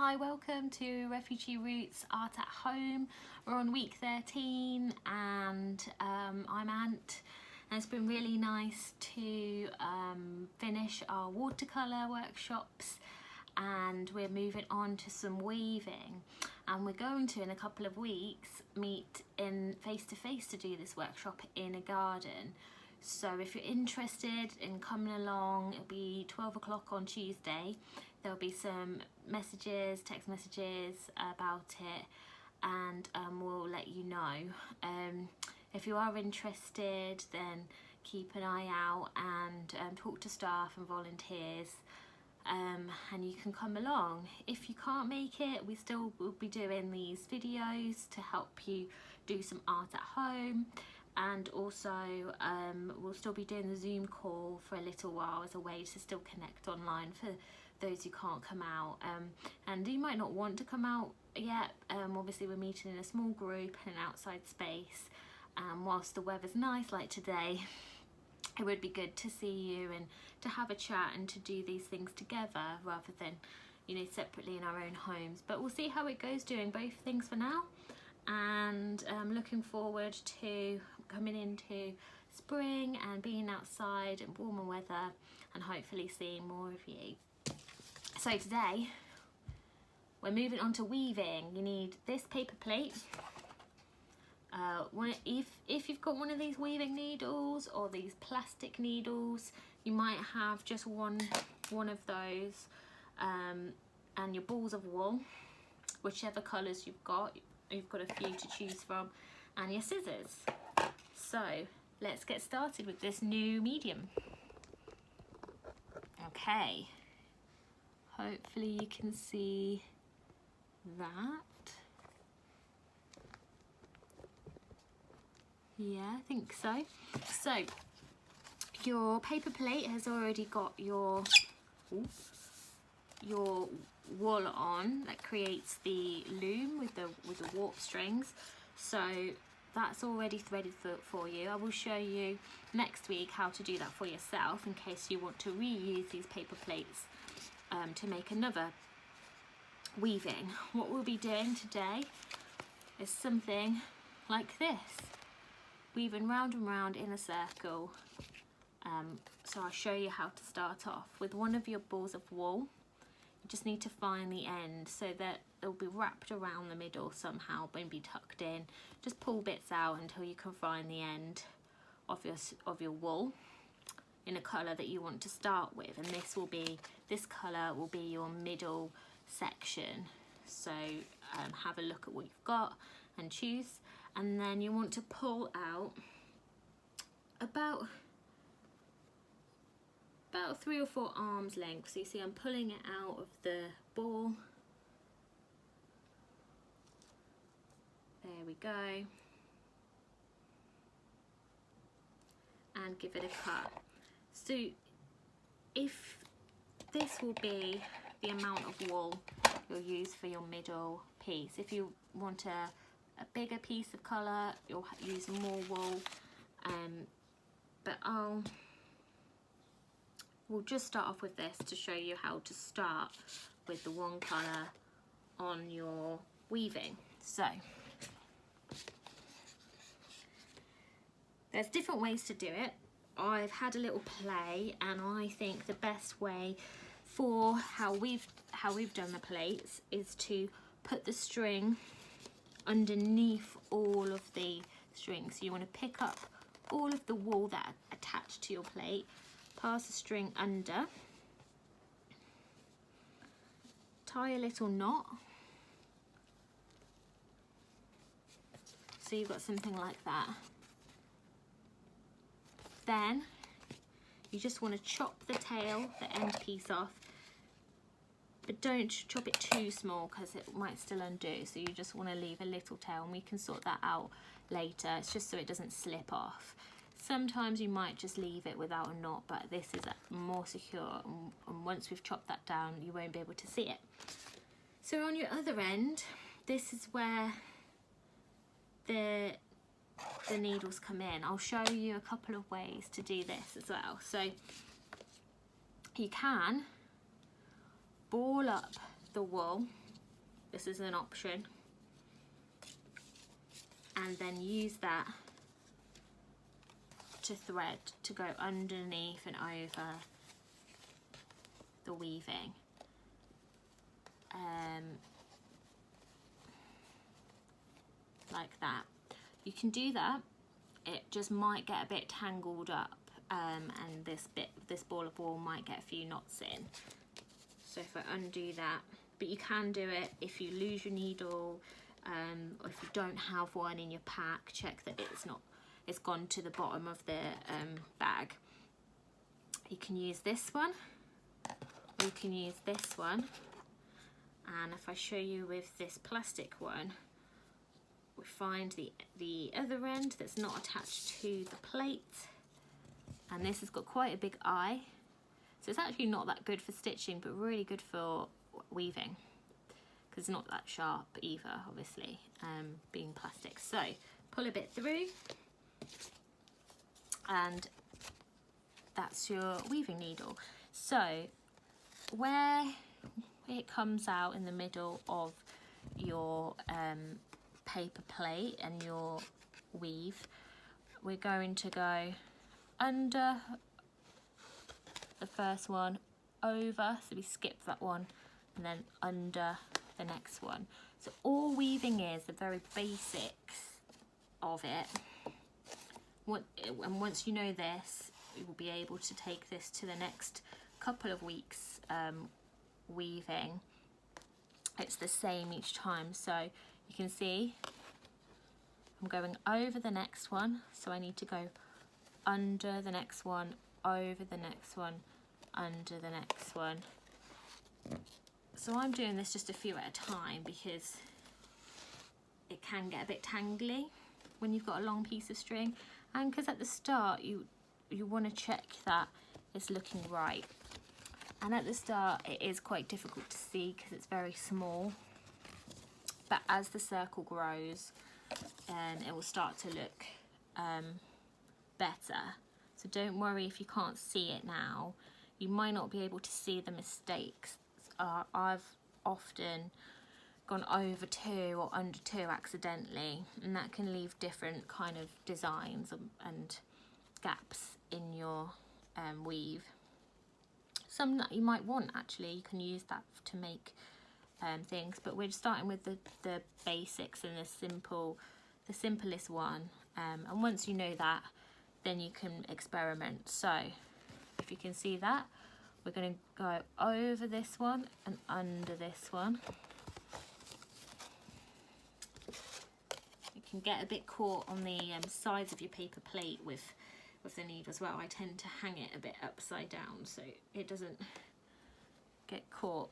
Hi, welcome to Refugee Roots Art at Home. We're on week 13 and I'm Ant, and it's been really nice to finish our watercolour workshops, and we're moving on to some weaving, and we're going to in a couple of weeks meet in face-to-face to do this workshop in a garden. So if you're interested in coming along, it'll be 12 o'clock on Tuesday. There'll be some messages, text messages about it, and we'll let you know. If you are interested, then keep an eye out and talk to staff and volunteers, and you can come along. If you can't make it, we still will be doing these videos to help you do some art at home. And also we'll still be doing the Zoom call for a little while as a way to still connect online for those who can't come out, and you might not want to come out yet. Obviously we're meeting in a small group in an outside space, whilst the weather's nice like today. It would be good to see you and to have a chat and to do these things together rather than, you know, separately in our own homes. But we'll see how it goes doing both things for now, and I'm looking forward to coming into spring and being outside in warmer weather and hopefully seeing more of you. So today we're moving on to weaving. You need this paper plate. If you've got one of these weaving needles or these plastic needles, you might have just one of those, and your balls of wool, whichever colours you've got a few to choose from, and your scissors. So let's get started with this new medium. Okay, hopefully you can see that. Yeah, I think so. So your paper plate has already got your wool on that creates the loom with the warp strings. So that's already threaded for you. I will show you next week how to do that for yourself in case you want to reuse these paper plates to make another weaving. What we'll be doing today is something like this, weaving round and round in a circle. So I'll show you how to start off with one of your balls of wool. You just need to find the end so that it'll be wrapped around the middle somehow, won't be tucked in. Just pull bits out until you can find the end of your wool in a colour that you want to start with, and this colour will be your middle section. So have a look at what you've got and choose, and then you want to pull out about 3 or 4 arms length. So you see I'm pulling it out of the ball. There we go. And give it a cut. So if this will be the amount of wool you'll use for your middle piece. If you want a bigger piece of colour, you'll use more wool, but we'll just start off with this to show you how to start with the one colour on your weaving. So there's different ways to do it. I've had a little play, and I think the best way for how we've done the plates is to put the string underneath all of the strings. So you want to pick up all of the wool that are attached to your plate, pass the string under, tie a little knot, so you've got something like that. Then you just want to chop the tail, the end piece off, but don't chop it too small because it might still undo. So you just want to leave a little tail, and we can sort that out later. It's just so it doesn't slip off. Sometimes you might just leave it without a knot, but this is more secure, and once we've chopped that down you won't be able to see it. So on your other end, this is where the needles come in. I'll show you a couple of ways to do this as well. So you can ball up the wool This is an option. And then use that to thread to go underneath and over the weaving. Like that. You can do that. It just might get a bit tangled up, and this ball of wool might get a few knots in. So if I undo that, but you can do it if you lose your needle, or if you don't have one in your pack, check that it's gone to the bottom of the bag. You can use this one, or you can use this one. And if I show you with this plastic one, we find the other end that's not attached to the plate, and this has got quite a big eye, so it's actually not that good for stitching, but really good for weaving, because it's not that sharp either, obviously, being plastic. So pull a bit through, and that's your weaving needle. So where it comes out in the middle of your paper plate and your weave, we're going to go under the first one, over, so we skip that one, and then under the next one. So all weaving is the very basics of it. And once you know this, you will be able to take this to the next couple of weeks weaving. It's the same each time, so you can see I'm going over the next one, so I need to go under the next one, over the next one, under the next one. So I'm doing this just a few at a time because it can get a bit tangly when you've got a long piece of string, and because at the start you want to check that it's looking right. And at the start it is quite difficult to see because it's very small, but as the circle grows, it will start to look better. So don't worry if you can't see it now. You might not be able to see the mistakes. I've often gone over 2 or under 2 accidentally, and that can leave different kind of designs and gaps in your weave. Some that you might want, actually, you can use that to make things, but we're starting with the basics and the simplest one, and once you know that, then you can experiment. So if you can see that, we're going to go over this one and under this one. You can get a bit caught on the sides of your paper plate with the needle as well. I tend to hang it a bit upside down so it doesn't get caught.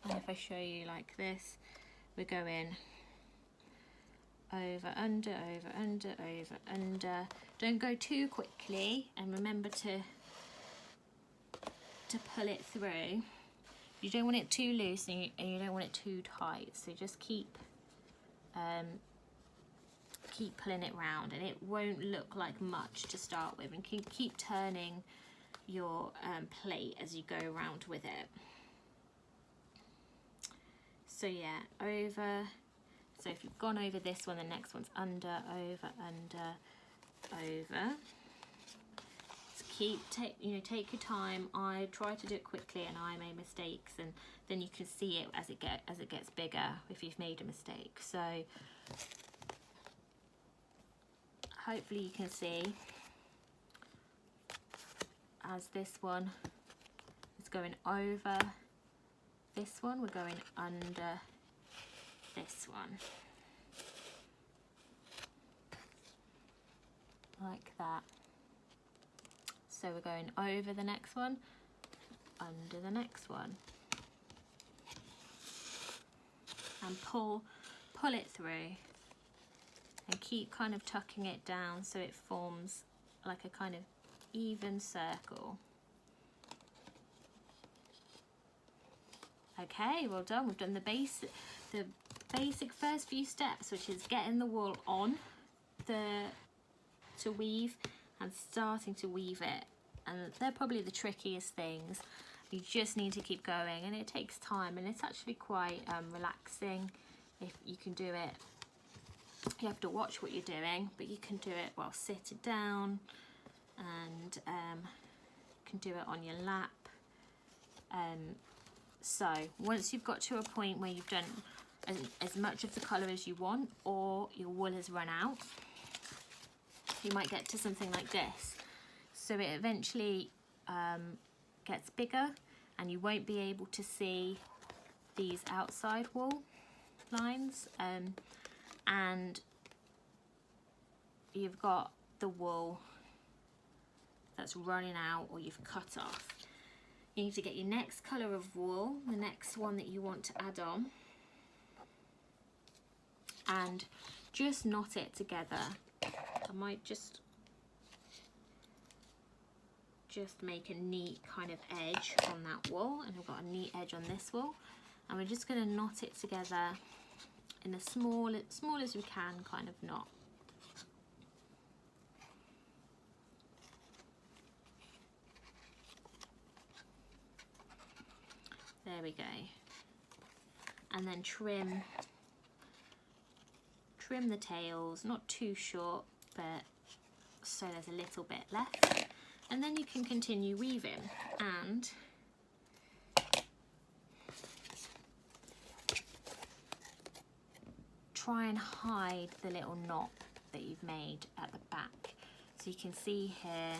And if I show you like this, we're going over, under, over, under, over, under. Don't go too quickly, and remember to pull it through. You don't want it too loose, and you don't want it too tight, so just keep pulling it round, and it won't look like much to start with, and keep turning your plate as you go around with it. So yeah, over. So if you've gone over this one, the next one's under, over, under, over. So take your time. I try to do it quickly, and I made mistakes, and then you can see it as it gets bigger if you've made a mistake. So hopefully you can see as this one is going over this one, we're going under this one, like that. So we're going over the next one, under the next one, and pull it through, and keep kind of tucking it down so it forms like a kind of even circle. Okay, well done. We've done the basic first few steps, which is getting the wool on to weave and starting to weave it, and they're probably the trickiest things. You just need to keep going, and it takes time, and it's actually quite relaxing if you can do it. You have to watch what you're doing, but you can do it while sitting down, and can do it on your lap. So once you've got to a point where you've done as much of the colour as you want, or your wool has run out, you might get to something like this. So it eventually gets bigger, and you won't be able to see these outside wool lines, and you've got the wool that's running out, or you've cut off. You need to get your next colour of wool, the next one that you want to add on, and just knot it together. I might just make a neat kind of edge on that wool, and I've got a neat edge on this wool, and we're just going to knot it together in a small as we can kind of knot. There we go. And then trim the tails, not too short, but so there's a little bit left. And then you can continue weaving, and try and hide the little knot that you've made at the back. So you can see here,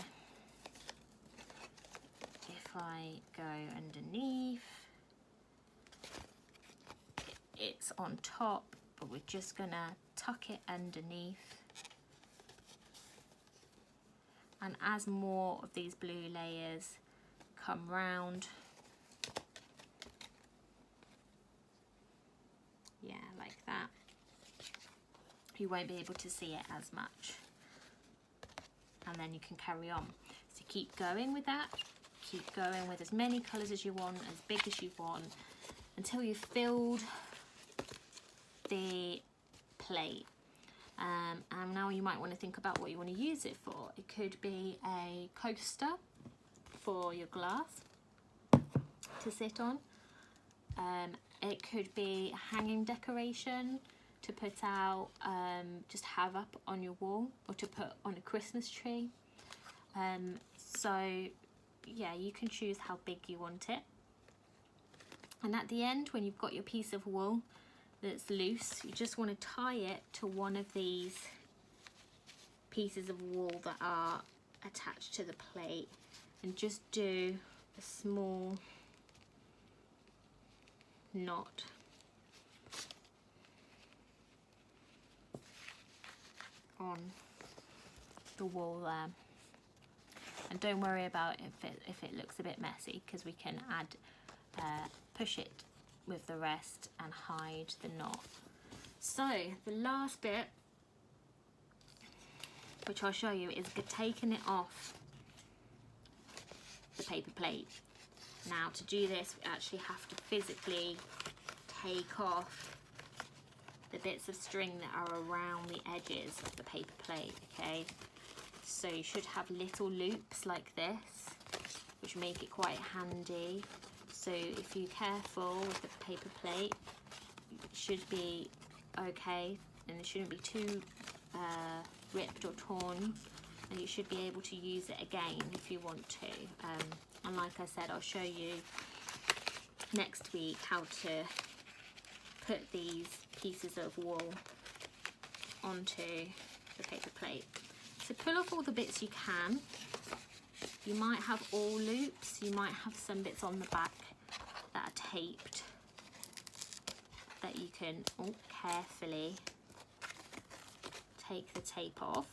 if I go underneath, it's on top, but we're just gonna tuck it underneath. And as more of these blue layers come round, yeah, like that, you won't be able to see it as much. And then you can carry on. So keep going with that. Keep going with as many colours as you want, as big as you want, until you've filled the plate. And now you might want to think about what you want to use it for. It could be a coaster for your glass to sit on. It could be a hanging decoration to put out, just have up on your wall, or to put on a Christmas tree. So yeah, you can choose how big you want it. And at the end, when you've got your piece of wool that's loose, you just want to tie it to one of these pieces of wool that are attached to the plate, and just do a small knot. On the wool there. And don't worry about if it looks a bit messy, because we can add, push it with the rest and hide the knot. So the last bit, which I'll show you, is taking it off the paper plate. Now to do this, we actually have to physically take off the bits of string that are around the edges of the paper plate, okay? So you should have little loops like this, which make it quite handy. So if you're careful with the paper plate, it should be okay, and it shouldn't be too ripped or torn, and you should be able to use it again if you want to. And like I said, I'll show you next week how to put these pieces of wool onto the paper plate. So pull off all the bits you can. You might have all loops, you might have some bits on the back that are taped that you can carefully take the tape off.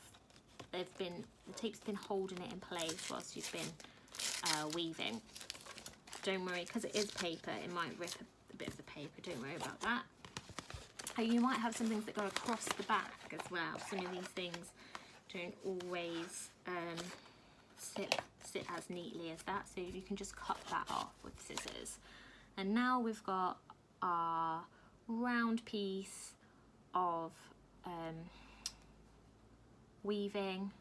The tape's been holding it in place whilst you've been weaving. Don't worry, because it is paper, it might rip a bit of the paper, don't worry about that. And you might have some things that go across the back as well. Some of these things don't always sit as neatly as that, so you can just cut that off with scissors. And now we've got our round piece of weaving.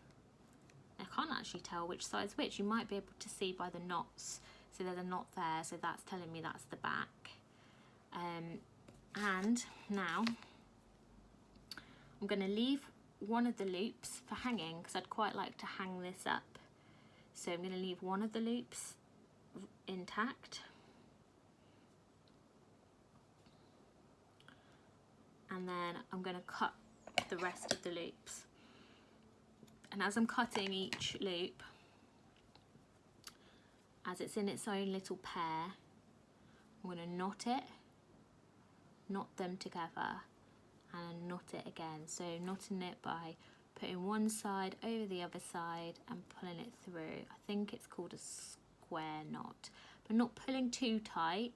I can't actually tell which side's which. You might be able to see by the knots. so there's a knot there, so that's telling me that's the back. And now I'm going to leave one of the loops for hanging, because I'd quite like to hang this up. So I'm going to leave one of the loops intact, and then I'm going to cut the rest of the loops. And as I'm cutting each loop, as it's in its own little pair, I'm going to knot them together, and knot it again. So knotting it by putting one side over the other side and pulling it through. I think it's called a square knot, but not pulling too tight,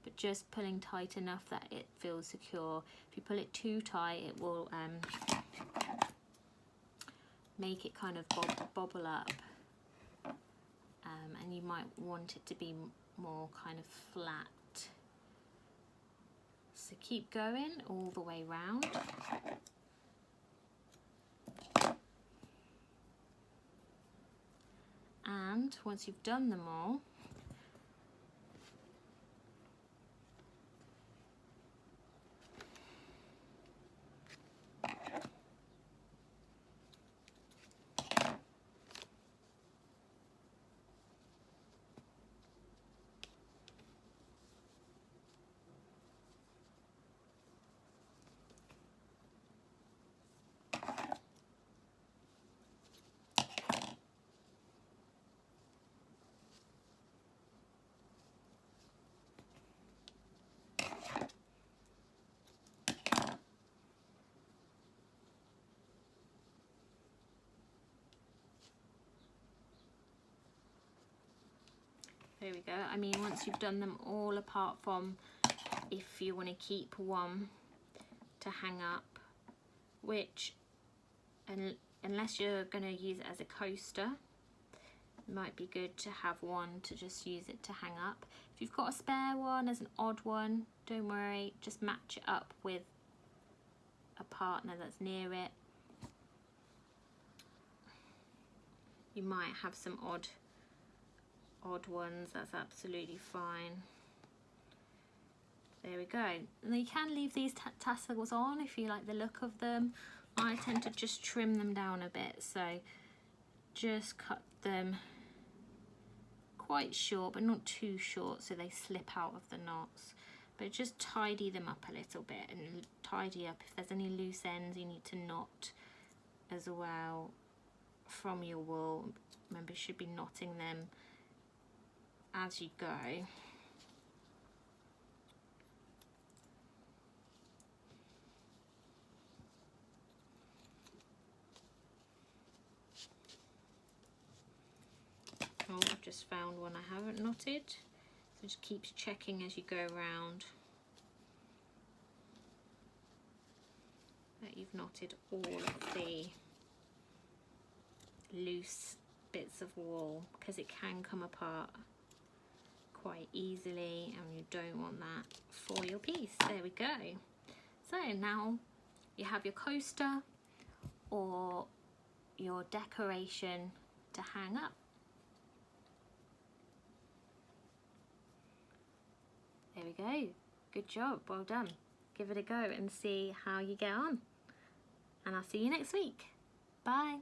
but just pulling tight enough that it feels secure. If you pull it too tight, it will make it kind of bobble up, and you might want it to be more kind of flat. So keep going all the way round. And once you've done them all, there we go. I mean, once you've done them all, apart from if you want to keep one to hang up, which, unless you're going to use it as a coaster, it might be good to have one to just use it to hang up. If you've got a spare one as an odd one, don't worry, just match it up with a partner that's near it. You might have some odd ones, that's absolutely fine. There we go. And you can leave these tassels on if you like the look of them. I tend to just trim them down a bit, so just cut them quite short, but not too short so they slip out of the knots. But just tidy them up a little bit, and tidy up if there's any loose ends you need to knot as well from your wool. Remember, you should be knotting them as you go. Oh, I've just found one I haven't knotted, so just keep checking as you go around that you've knotted all of the loose bits of wool, because it can come apart quite easily and you don't want that for your piece. There we go. So now you have your coaster or your decoration to hang up. There we go. Good job, well done. Give it a go and see how you get on. And I'll see you next week. Bye.